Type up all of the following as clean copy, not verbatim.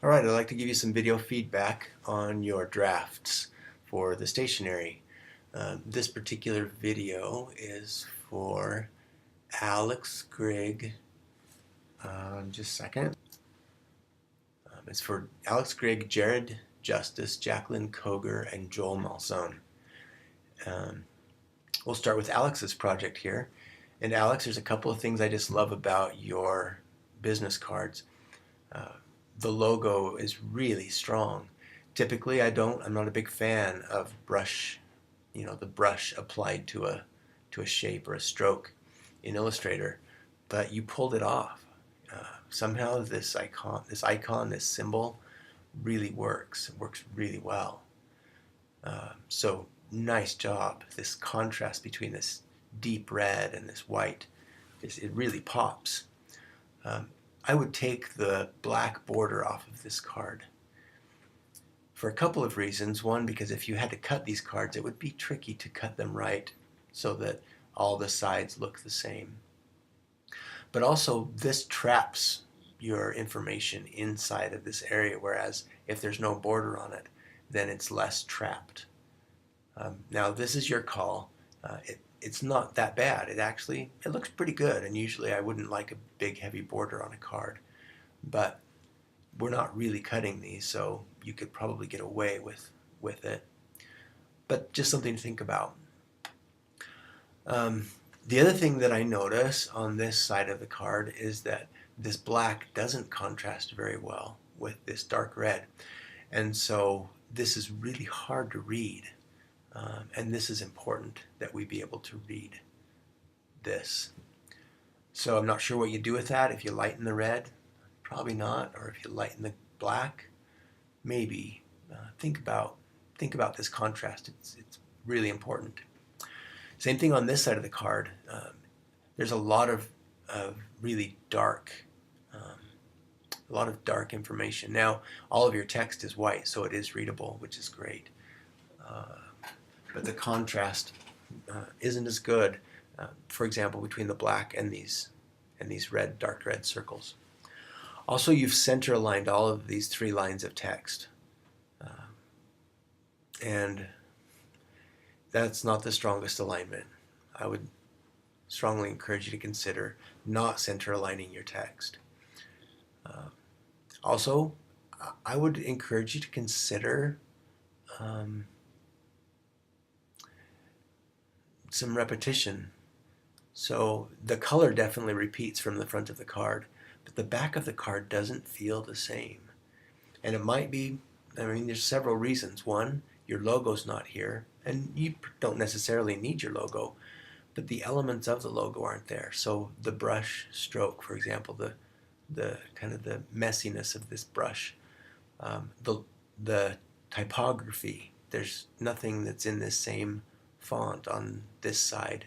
Alright, I'd like to give you some video feedback on your drafts for the stationery. This particular video is for Alex Grigg. Just a second. It's for Alex Grigg, Jared Justice, Jaclyn Koger, and Joel Malzone. We'll start with Alex's project here. And Alex, there's a couple of things I just love about your business cards. The logo is really strong. Typically, I'm not a big fan of brush, the brush applied to a shape or a stroke in Illustrator, but you pulled it off. Somehow this icon, this symbol, really works. It works really well. So nice job. This contrast between this deep red and this white, it really pops. I would take the black border off of this card for a couple of reasons. One, because if you had to cut these cards, it would be tricky to cut them right so that all the sides look the same. But also, this traps your information inside of this area, whereas if there's no border on it, then it's less trapped. Now, this is your call. It's not that bad. It looks pretty good, and usually I wouldn't like a big heavy border on a card, but we're not really cutting these, so you could probably get away with it. But just something to think about. The other thing that I notice on this side of the card is that this black doesn't contrast very well with this dark red, and so this is really hard to read. And this is important that we be able to read this. So I'm not sure what you do with that. If you lighten the red, probably not. Or if you lighten the black, maybe. Think about this contrast. It's really important. Same thing on this side of the card. There's a lot of really dark, information. Now, all of your text is white, so it is readable, which is great. But the contrast isn't as good, for example, between the black and these red, dark red circles. Also, you've center aligned all of these 3 lines of text. And that's not the strongest alignment. I would strongly encourage you to consider not center aligning your text. Also, I would encourage you to consider some repetition. So the color definitely repeats from the front of the card, but the back of the card doesn't feel the same. And it might be, there's several reasons. One, your logo's not here, and you don't necessarily need your logo, but the elements of the logo aren't there. So the brush stroke, for example, the kind of the messiness of this brush, the typography, there's nothing that's in this same font on this side.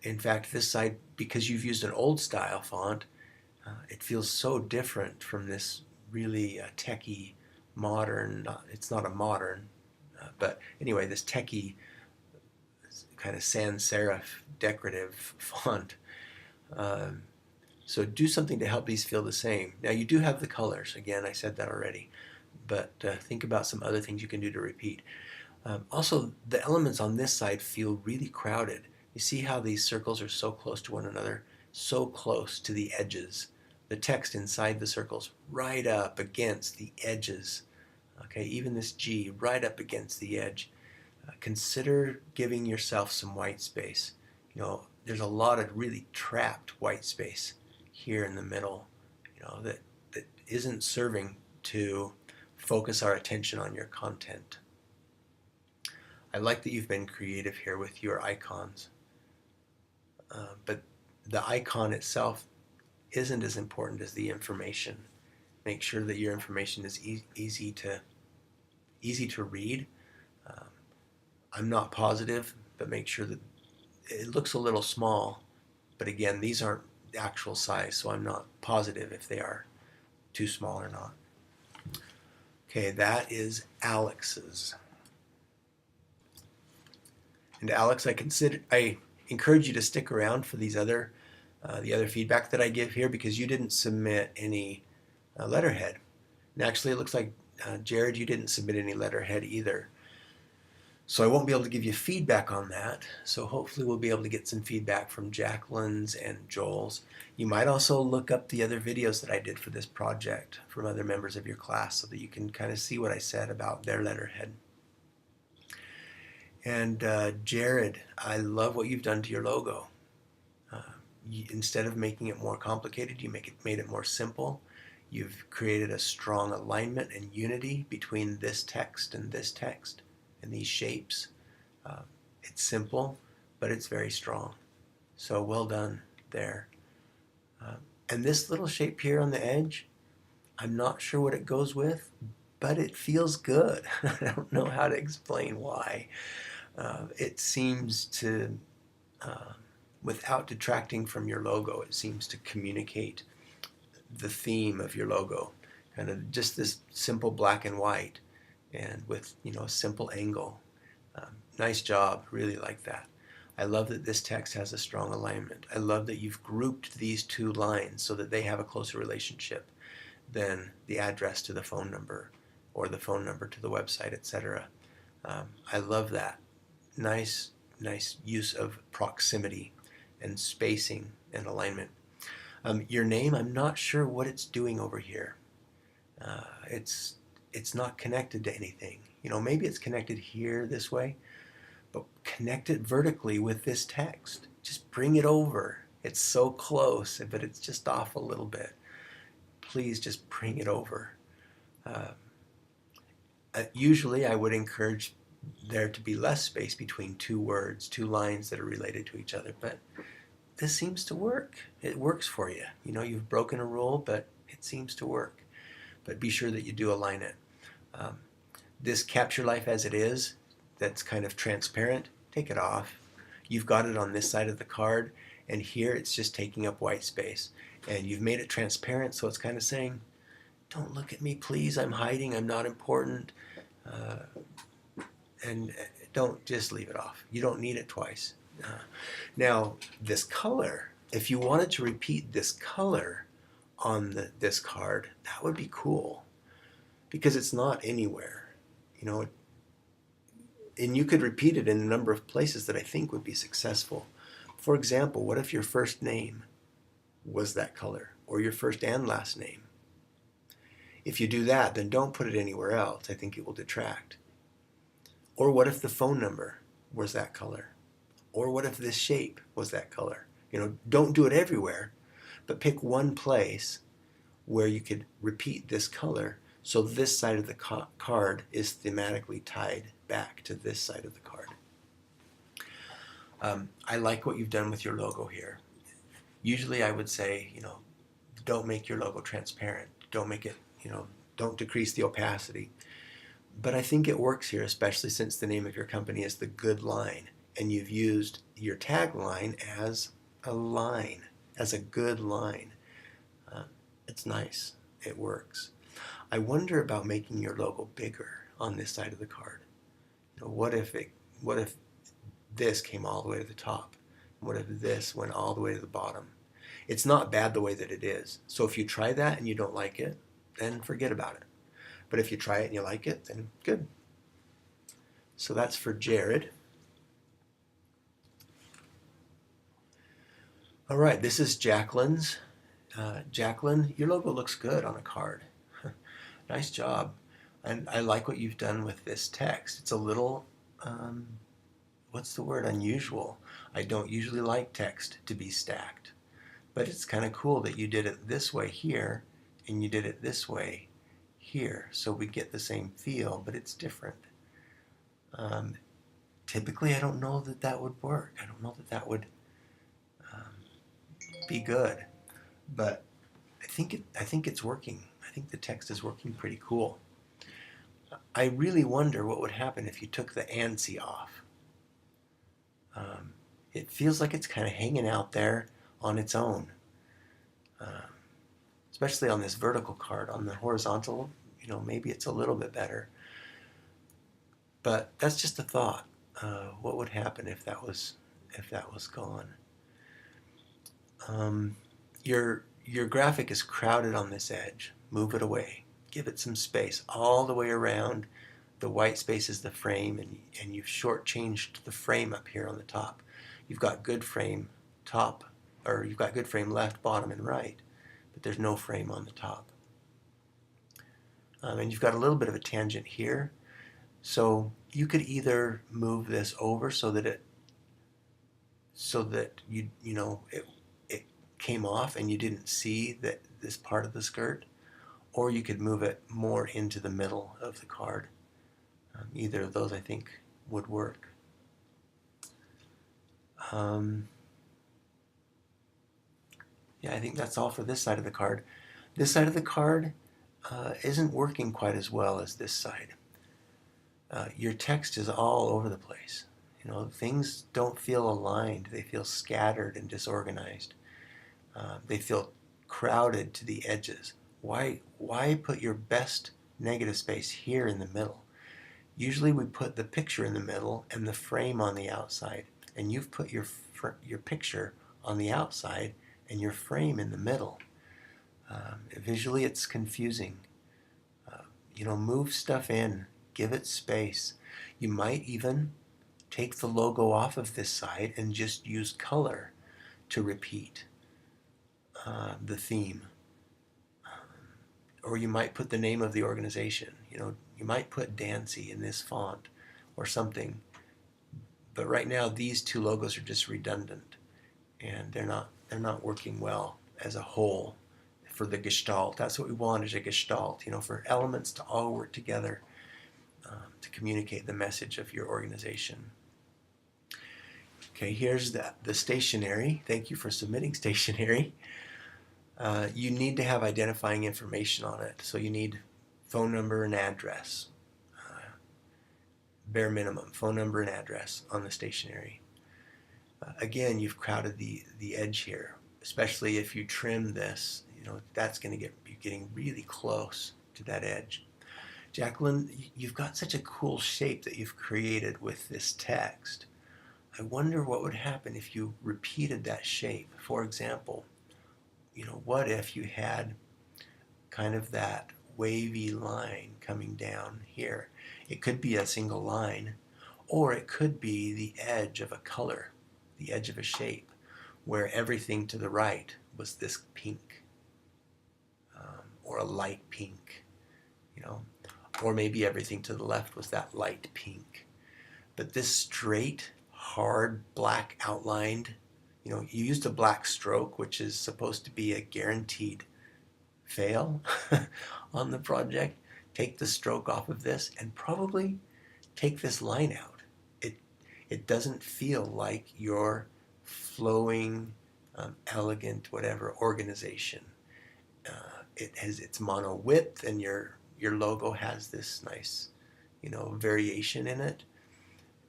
In fact, this side, because you've used an old style font, it feels so different from this really techie, modern, it's not a modern, but anyway, this techie kind of sans serif decorative font. So do something to help these feel the same. Now, you do have the colors. Again, I said that already, but think about some other things you can do to repeat. Also, the elements on this side feel really crowded. You see how these circles are so close to one another, so close to the edges. The text inside the circles right up against the edges. Okay, even this G right up against the edge. Consider giving yourself some white space. There's a lot of really trapped white space here in the middle, that isn't serving to focus our attention on your content. I like that you've been creative here with your icons, but the icon itself isn't as important as the information. Make sure that your information is easy to read. I'm not positive, but make sure that it looks a little small. But again, these aren't the actual size, so I'm not positive if they are too small or not. Okay, that is Alex's. And Alex, I encourage you to stick around for these the other feedback that I give here, because you didn't submit any letterhead. And actually, it looks like, Jared, you didn't submit any letterhead either. So I won't be able to give you feedback on that. So hopefully we'll be able to get some feedback from Jaclyn's and Joel's. You might also look up the other videos that I did for this project from other members of your class so that you can kind of see what I said about their letterhead. And Jared, I love what you've done to your logo. Instead of making it more complicated, you made it more simple. You've created a strong alignment and unity between this text and these shapes. It's simple, but it's very strong. So well done there. And this little shape here on the edge, I'm not sure what it goes with, but it feels good. I don't know how to explain why. It seems to, without detracting from your logo, it seems to communicate the theme of your logo. Kind of just this simple black and white and with, a simple angle. Nice job, really like that. I love that this text has a strong alignment. I love that you've grouped these two lines so that they have a closer relationship than the address to the phone number or the phone number to the website, etc. I love that. Nice use of proximity and spacing and alignment. Your name, I'm not sure what it's doing over here. It's not connected to anything. Maybe it's connected here this way, but connect it vertically with this text. Just bring it over. It's so close, but it's just off a little bit. Please just bring it over. Usually I would encourage there to be less space between two words, two lines that are related to each other, but this seems to work. It works for you. You've broken a rule, but it seems to work. But be sure that you do align it. This capture life as it is, that's kind of transparent, take it off. You've got it on this side of the card, and here it's just taking up white space. And you've made it transparent, so it's kind of saying, don't look at me, please. I'm hiding. I'm not important. And don't just leave it off. You don't need it twice. Now, this color, if you wanted to repeat this color on this card, that would be cool because it's not anywhere. And you could repeat it in a number of places that I think would be successful. For example, what if your first name was that color, or your first and last name? If you do that, then don't put it anywhere else. I think it will detract. Or what if the phone number was that color? Or what if this shape was that color? Don't do it everywhere, but pick one place where you could repeat this color so this side of the card is thematically tied back to this side of the card. I like what you've done with your logo here. Usually I would say, don't make your logo transparent. Don't make it, don't decrease the opacity. But I think it works here, especially since the name of your company is The Good Line, and you've used your tagline as a line, as a good line. It's nice. It works. I wonder about making your logo bigger on this side of the card. What if this came all the way to the top? What if this went all the way to the bottom? It's not bad the way that it is. So if you try that and you don't like it, then forget about it. But if you try it and you like it, then good. So that's for Jared. All right, this is Jaclyn's. Jaclyn, your logo looks good on a card. Nice job. And I like what you've done with this text. It's a little, what's the word, unusual. I don't usually like text to be stacked. But it's kind of cool that you did it this way here, and you did it this way here. So we get the same feel, but it's different. Typically, I don't know that would work. I don't know that would be good. But I think it's working. I think the text is working pretty cool. I really wonder what would happen if you took the ANSI off. It feels like it's kind of hanging out there on its own, especially on this vertical card. On the horizontal, maybe it's a little bit better. But that's just a thought. What would happen if that was gone? Your graphic is crowded on this edge. move it away. Give it some space all the way around. The white space is the frame, and you've shortchanged the frame up here on the top. You've got good frame top, or you've got good frame left, bottom, and right, but there's no frame on the top. And you've got a little bit of a tangent here. So you could either move this over so that it came off and you didn't see that this part of the skirt, or you could move it more into the middle of the card. Either of those I think would work. Yeah, I think that's all for this side of the card. This side of the card isn't working quite as well as this side. Your text is all over the place. Things don't feel aligned. They feel scattered and disorganized. They feel crowded to the edges. Why put your best negative space here in the middle? Usually we put the picture in the middle and the frame on the outside, and you've put your picture on the outside and your frame in the middle. Visually it's confusing. Move stuff in, give it space. You might even take the logo off of this side and just use color to repeat the theme. Or you might put the name of the organization. You might put Dancy in this font or something. But right now these two logos are just redundant, and they're not working well as a whole for the gestalt. That's what we want, is a gestalt, for elements to all work together to communicate the message of your organization. Okay, here's the stationery. Thank you for submitting stationery. You need to have identifying information on it. So you need phone number and address. Bare minimum, phone number and address on the stationery. Again, you've crowded the edge here, especially if you trim this. That's going to be getting really close to that edge. Jaclyn, you've got such a cool shape that you've created with this text. I wonder what would happen if you repeated that shape. For example, what if you had kind of that wavy line coming down here? It could be a single line, or it could be the edge of a color, the edge of a shape, where everything to the right was this pink, or a light pink, or maybe everything to the left was that light pink. But this straight, hard, black outlined, you used a black stroke, which is supposed to be a guaranteed fail on the project. Take the stroke off of this and probably take this line out. It doesn't feel like your flowing, elegant, whatever organization. It has its mono width, and your logo has this nice, variation in it.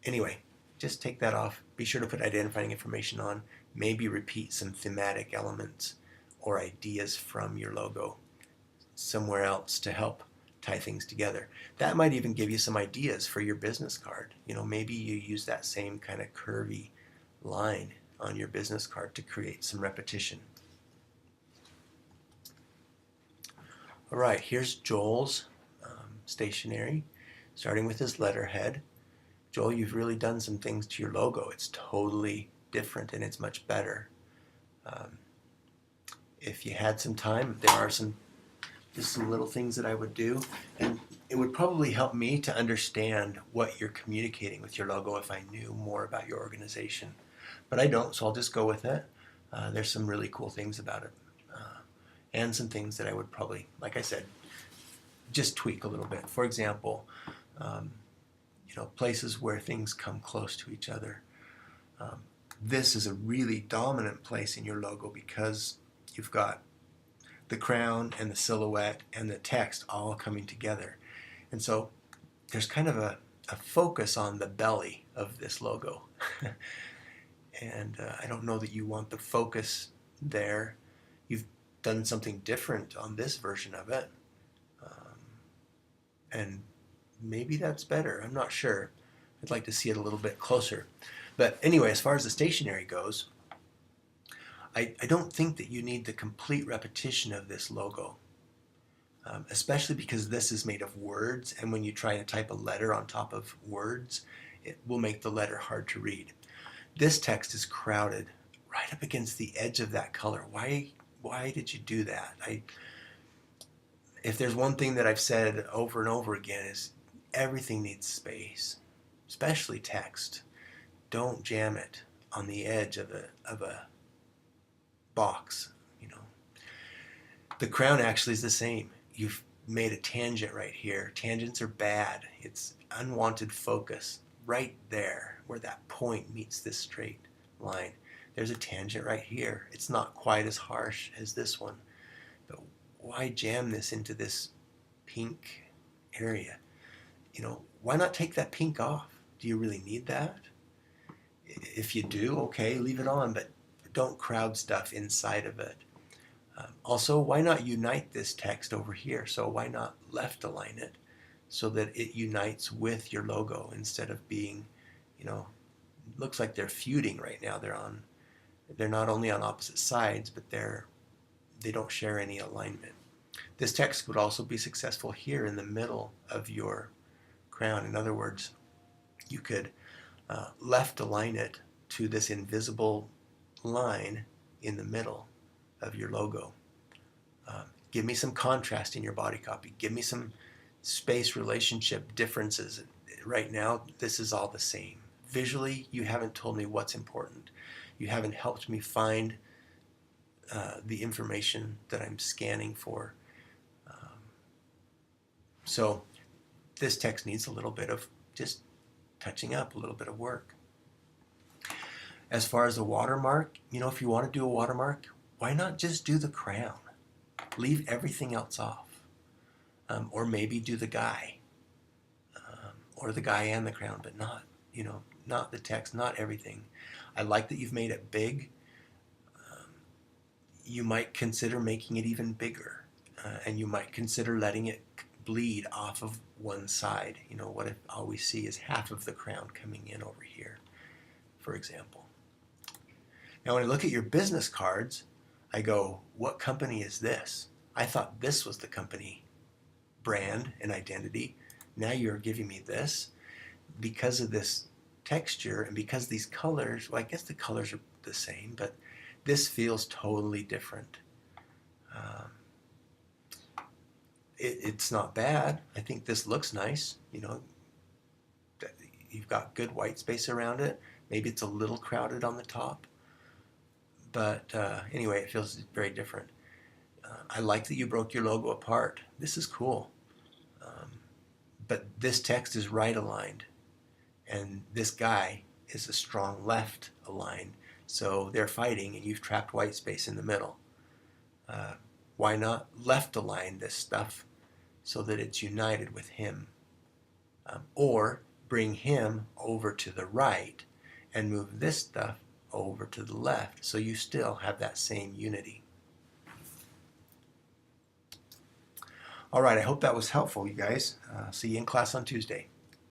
Anyway, just take that off. Be sure to put identifying information on. Maybe repeat some thematic elements or ideas from your logo somewhere else to help tie things together. That might even give you some ideas for your business card. Maybe you use that same kind of curvy line on your business card to create some repetition. All right, here's Joel's stationery, starting with his letterhead. Joel, you've really done some things to your logo. It's totally different and it's much better. If you had some time, there are some little things that I would do, and it would probably help me to understand what you're communicating with your logo if I knew more about your organization. But I don't, so I'll just go with it. There's some really cool things about it, and some things that I would probably, like I said, just tweak a little bit. For example, places where things come close to each other. This is a really dominant place in your logo because you've got the crown and the silhouette and the text all coming together. And so there's kind of a focus on the belly of this logo. And I don't know that you want the focus there. You've done something different on this version of it. And maybe that's better. I'm not sure. I'd like to see it a little bit closer. But anyway, as far as the stationery goes, I don't think that you need the complete repetition of this logo. especially because this is made of words, and when you try to type a letter on top of words, it will make the letter hard to read. This text is crowded right up against the edge of that color. Why did you do that? If there's one thing that I've said over and over again is everything needs space, especially text. Don't jam it on the edge of a box. You know, the crown actually is the same. You've made a tangent right here. Tangents are bad. It's unwanted focus right there where that point meets this straight line. There's a tangent right here. It's not quite as harsh as this one, but why jam this into this pink area? You know, why not take that pink off? Do you really need that? If you do, okay, leave it on, but don't crowd stuff inside of it. Also, why not unite this text over here? So why not left align it so that it unites with your logo instead of being, you know, looks like they're feuding right now. They're not only on opposite sides, but they don't share any alignment. This text would also be successful here in the middle of your crown. In other words, you could left align it to this invisible line in the middle of your logo. Give me some contrast in your body copy. Give me some space relationship differences. Right now, this is all the same. Visually, you haven't told me what's important. You haven't helped me find the information that I'm scanning for. So this text needs a little bit of just touching up, a little bit of work. As far as the watermark, you know, if you want to do a watermark, why not just do the crown? Leave everything else off. Or maybe do the guy. Or the guy and the crown, but not, you know, not the text, not everything. I like that you've made it big. You might consider making it even bigger. And you might consider letting it bleed off of one side. You know, what if all we see is half of the crown coming in over here, for example. Now, when I look at your business cards, I go, what company is this? I thought this was the company brand and identity. Now you're giving me this. Because of this texture and because these colors, well, I guess the colors are the same, but this feels totally different. It's not bad. I think this looks nice. You know, you've got good white space around it. Maybe it's a little crowded on the top. But anyway, it feels very different. I like that you broke your logo apart. This is cool. But this text is right aligned. And this guy is a strong left aligned. So they're fighting and you've trapped white space in the middle. Why not left align this stuff so that it's united with him? Or bring him over to the right and move this stuff over to the left so you still have that same unity. All right, I hope that was helpful, you guys. See you in class on Tuesday.